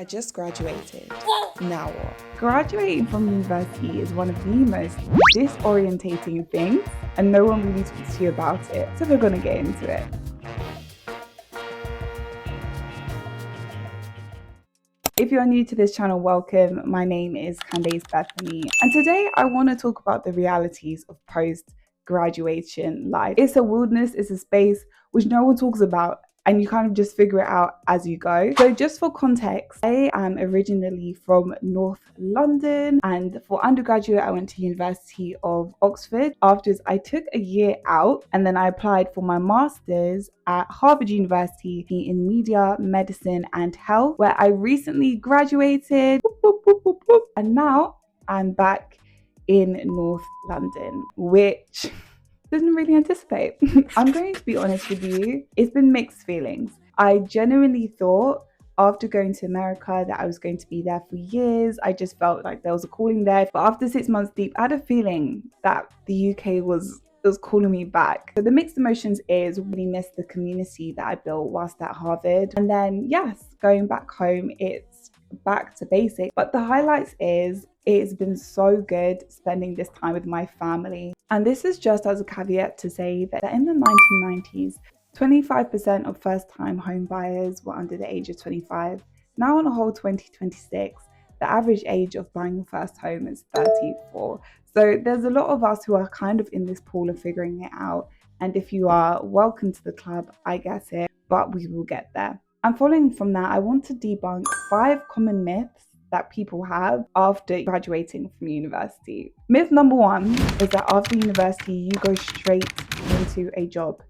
I just graduated. Now what? Graduating from university is one of the most disorientating things, and no one really talks to you about it. So we're going to get into it. If you're new to this channel, welcome. My name is Candace Bethany, and today I want to talk about the realities of post-graduation life. It's a wilderness, it's a space which no one talks about, and you kind of just figure it out as you go. So just for context, I am originally from North London, and for undergraduate I went to University of Oxford. Afterwards I took a year out, and then I applied for my master's at Harvard University in media, medicine and health, where I recently graduated. And now I'm back in North London, which didn't really anticipate. I'm going to be honest with you, it's been mixed feelings. I genuinely thought after going to America that I was going to be there for years. I just felt like there was a calling there. But after 6 months deep, I had a feeling that the UK was calling me back. So the mixed emotions is really miss the community that I built whilst at Harvard. And then yes, going back home, it's back to basics. But the highlights is it's been so good spending this time with my family. And this is just as a caveat to say that in the 1990s, 25% of first-time home buyers were under the age of 25. Now on a whole 2026, the average age of buying your first home is 34. So there's a lot of us who are kind of in this pool of figuring it out. And if you are, welcome to the club, I get it, but we will get there. And following from that, I want to debunk 5 common myths that people have after graduating from university. Myth number 1 is that after university, you go straight into a job.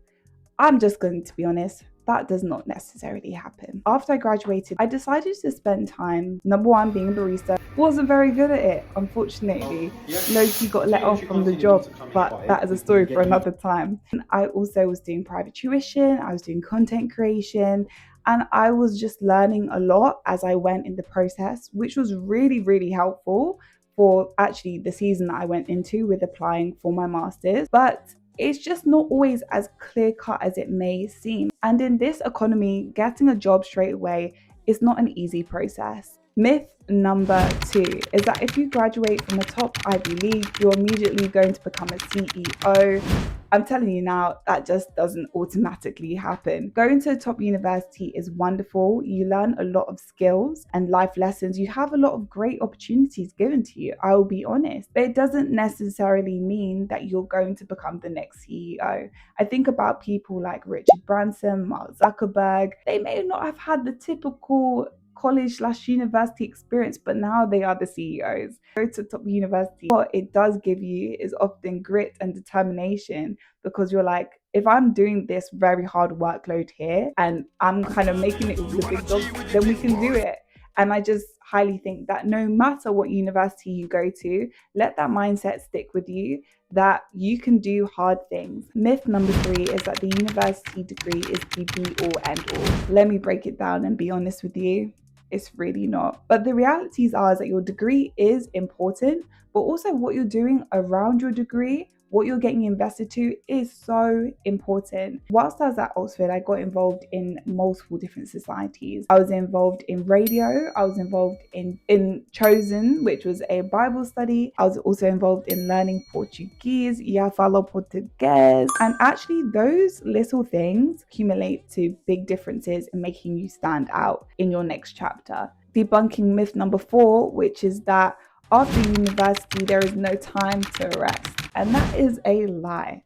I'm just going to be honest, that does not necessarily happen. After I graduated, I decided to spend time, number 1, being a barista. Wasn't very good at it, unfortunately. Loki got let off from the job, but that is a story for another time. And I also was doing private tuition, I was doing content creation, and I was just learning a lot as I went in the process, which was really, really helpful for actually the season that I went into with applying for my master's. But it's just not always as clear cut as it may seem. And in this economy, getting a job straight away is not an easy process. Myth number 2 is that if you graduate from a top Ivy League, you're immediately going to become a CEO. I'm telling you now, that just doesn't automatically happen. Going to a top university is wonderful. You learn a lot of skills and life lessons. You have a lot of great opportunities given to you, I will be honest. But it doesn't necessarily mean that you're going to become the next CEO. I think about people like Richard Branson, Mark Zuckerberg. They may not have had the typical college/university experience, but now they are the CEOs. Go to top university. What it does give you is often grit and determination, because you're like, if I'm doing this very hard workload here and I'm kind of making it with the big dogs, then we can do it. And I just highly think that no matter what university you go to, let that mindset stick with you, that you can do hard things. Myth number 3 is that the university degree is the be all end all. Let me break it down and be honest with you. It's really not. But the realities are that your degree is important, but also what you're doing around your degree, what you're getting invested to, is so important. Whilst I was at Oxford, I got involved in multiple different societies. I was involved in radio, I was involved in Chosen, which was a Bible study. I was also involved in learning Portuguese, Ya falo português. And actually those little things accumulate to big differences in making you stand out in your next chapter. Debunking myth number 4, which is that after university, there is no time to rest. And that is a lie.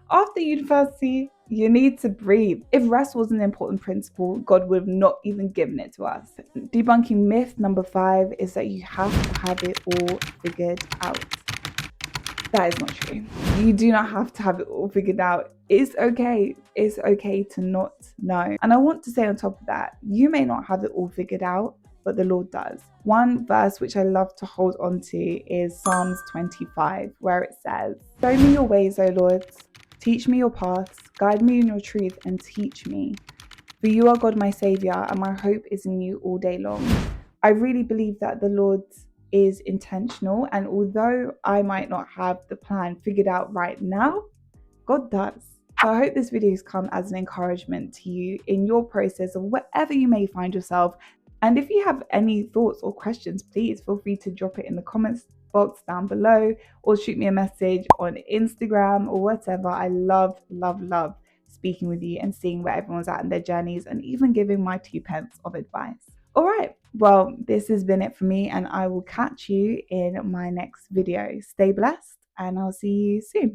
After university, you need to breathe. If rest was an important principle, God would have not even given it to us. Debunking myth number 5 is that you have to have it all figured out. That is not true. You do not have to have it all figured out. It's okay. It's okay to not know. And I want to say on top of that, you may not have it all figured out, but the Lord does. One verse which I love to hold on to is Psalms 25, where it says, "Show me your ways, O Lord. Teach me your paths. Guide me in your truth and teach me. For you are God, my Savior, and my hope is in you all day long." I really believe that the Lord is intentional, and although I might not have the plan figured out right now, God does. So I hope this video has come as an encouragement to you in your process of whatever you may find yourself And if you have any thoughts or questions, please feel free to drop it in the comments box down below or shoot me a message on Instagram or whatever. I love speaking with you and seeing where everyone's at in their journeys and even giving my 2 pence of advice. All right, well, this has been it for me, and I will catch you in my next video. Stay blessed, and I'll see you soon.